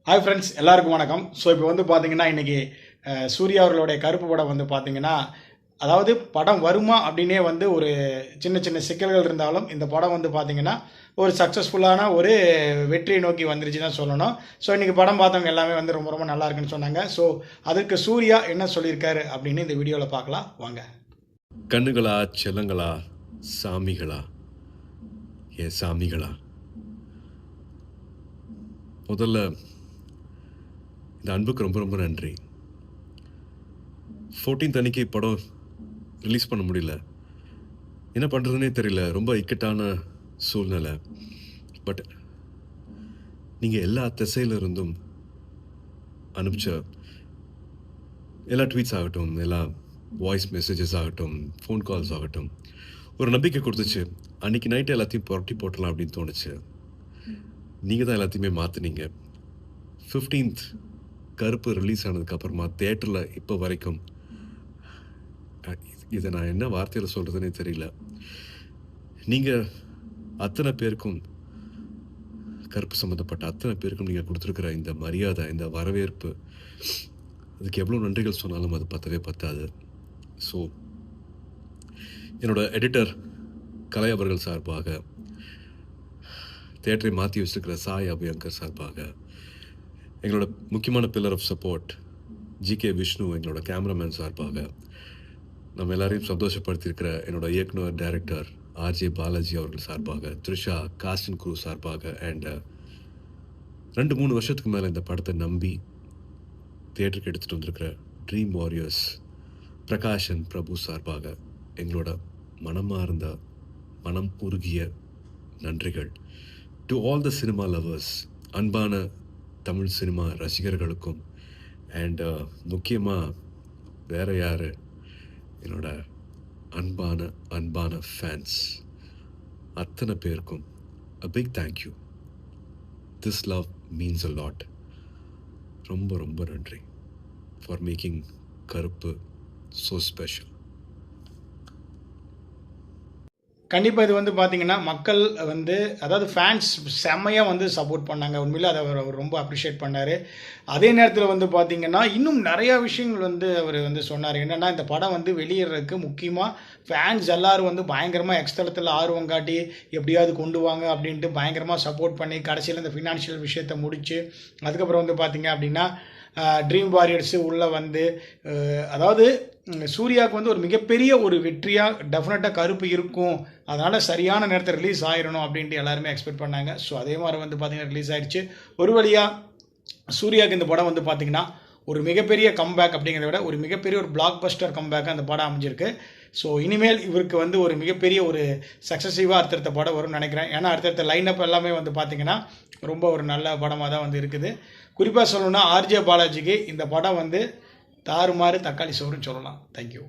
Hi friends, எல்லாருக்கும் வணக்கம். So இப்போ வந்து பார்த்தீங்கன்னா இன்றைக்கி சூர்யா அவர்களுடைய கருப்பு படம் வந்து பார்த்தீங்கன்னா, அதாவது படம் வருமா அப்படின்னே வந்து ஒரு சின்ன சின்ன சிக்கல்கள் இருந்தாலும் இந்த படம் வந்து பார்த்தீங்கன்னா ஒரு சக்ஸஸ்ஃபுல்லான ஒரு வெற்றியை நோக்கி வந்துருச்சு தான் சொல்லணும். ஸோ இன்றைக்கி படம் பார்த்தவங்க எல்லாமே வந்து ரொம்ப ரொம்ப நல்லா இருக்குன்னு சொன்னாங்க. ஸோ அதுக்கு சூர்யா என்ன சொல்லியிருக்காரு அப்படின்னு இந்த வீடியோவில் பார்க்கலாம் வாங்க. கண்ணுகளா, செல்லங்களா, சாமிகளா, என் சாமிகளா, முதல்ல இந்த அன்புக்கு ரொம்ப ரொம்ப நன்றி. 14th அன்னைக்கு படம் ரிலீஸ் பண்ண முடியல. என்ன பண்ணுறதுனே தெரியல. ரொம்ப இக்கட்டான சூழ்நிலை. பட் நீங்கள் எல்லா திசையில இருந்தும் அனுப்பிச்ச எல்லா ட்வீட்ஸ் ஆகட்டும், எல்லா வாய்ஸ் மெசேஜஸ் ஆகட்டும், ஃபோன் கால்ஸ் ஆகட்டும், ஒரு நம்பிக்கை கொடுத்துச்சு. அன்றைக்கி நைட்டு எல்லாத்தையும் புரட்டி போட்டலாம் அப்படின்னு தோணுச்சு. நீங்கள் தான் எல்லாத்தையுமே மாற்றினீங்க. 15th கருப்பு ரிலீஸ் ஆனதுக்கப்புறமா தேட்டரில் இப்போ வரைக்கும் இதை நான் என்ன வார்த்தையில் சொல்கிறதுனே தெரியல. நீங்கள் அத்தனை பேருக்கும், கருப்பு சம்மந்தப்பட்ட அத்தனை பேருக்கும் நீங்கள் கொடுத்துருக்குற இந்த மரியாதை, இந்த வரவேற்பு, அதுக்கு எவ்வளோ நன்றிகள் சொன்னாலும் அது பத்தவே பத்தாது. ஸோ என்னோடய எடிட்டர் கலை அவர்கள் சார்பாக, தேட்டரை மாற்றி வச்சுருக்கிற சாய் அபியங்கர் சார்பாக, எங்களோட முக்கியமான pillar of support GK Vishnu, எங்களோட கேமராமேன் சார்பாக, நம்ம எல்லாரையும் சந்தோஷப்படுத்தியிருக்கிற என்னோட இயக்குனர் டைரக்டர் ஆர்ஜே பாலாஜி அவர்கள் சார்பாக, த்ரிஷா, காஸ்ட் அண்ட் க்ரூ சார்பாக, அண்ட் 2-3 வருஷத்துக்கு மேலே இந்த படத்தை நம்பி தியேட்டருக்கு எடுத்துகிட்டு வந்திருக்கிற ட்ரீம் வாரியர்ஸ் பிரகாஷன் பிரபு சார்பாக எங்களோட மனமார்ந்த, மனம் உருகிய நன்றிகள். To all the cinema lovers, அன்பான தமிழ் சினிமா ரசிகர்களுக்கும், அண்ட் முக்கியமாக வேறு யார், என்னோட அன்பான ஃபேன்ஸ் அத்தனை பேருக்கும் a big thank you. This love means a lot. ரொம்ப ரொம்ப நன்றி for making கருப்பு so special. கண்டிப்பாக இது வந்து பார்த்தீங்கன்னா மக்கள் வந்து, அதாவது ஃபேன்ஸ் செம்மையாக வந்து சப்போர்ட் பண்ணாங்க. உண்மையில் அதை அவர் ரொம்ப அப்ரிஷியேட் பண்ணார். அதே நேரத்தில் வந்து பார்த்திங்கன்னா இன்னும் நிறையா விஷயங்கள் வந்து அவர் வந்து சொன்னார். என்னென்னா, இந்த படம் வந்து வெளியிடுறதுக்கு முக்கியமாக ஃபேன்ஸ் எல்லோரும் வந்து பயங்கரமாக எக்ஸ்தலத்தில் ஆர்வம் காட்டி எப்படியாவது கொண்டு வாங்க அப்படின்ட்டு பயங்கரமாக சப்போர்ட் பண்ணி கடைசியில் இந்த ஃபினான்ஷியல் விஷயத்தை முடித்து, அதுக்கப்புறம் வந்து பார்த்திங்க அப்படின்னா ட்ரீம் வாரியர்ஸு உள்ளே வந்து, அதாவது சூர்யாவுக்கு வந்து ஒரு மிகப்பெரிய ஒரு வெற்றியாக டெஃபினட்டாக கருப்பு இருக்கும், அதனால் சரியான நேரத்தில் ரிலீஸ் ஆகிடணும் அப்படின்ட்டு எல்லாருமே எக்ஸ்பெக்ட் பண்ணாங்க. ஸோ அதே மாதிரி வந்து பார்த்திங்கன்னா ரிலீஸ் ஆகிடுச்சு. ஒரு வழியாக சூர்யாவுக்கு இந்த படம் வந்து பார்த்திங்கன்னா ஒரு மிகப்பெரிய கம்பேக் அப்படிங்கிறத விட ஒரு மிகப்பெரிய ஒரு பிளாக் பஸ்டர் கம்பேக்காக அந்த படம் அமைஞ்சிருக்கு. ஸோ இனிமேல் இவருக்கு வந்து ஒரு மிகப்பெரிய ஒரு சக்ஸஸிவாக அடுத்தடுத்த படம் வரும்னு நினைக்கிறேன். ஏன்னா அடுத்தடுத்த லைனப் எல்லாமே வந்து பார்த்திங்கன்னா ரொம்ப ஒரு நல்ல படமாக தான் வந்து இருக்குது. குறிப்பாக சொல்லணும்னா ஆர்ஜே பாலாஜிக்கு இந்த படம் வந்து தாறுமாறு தக்காளி சோறுன்னு சொல்லலாம். தேங்க்யூ.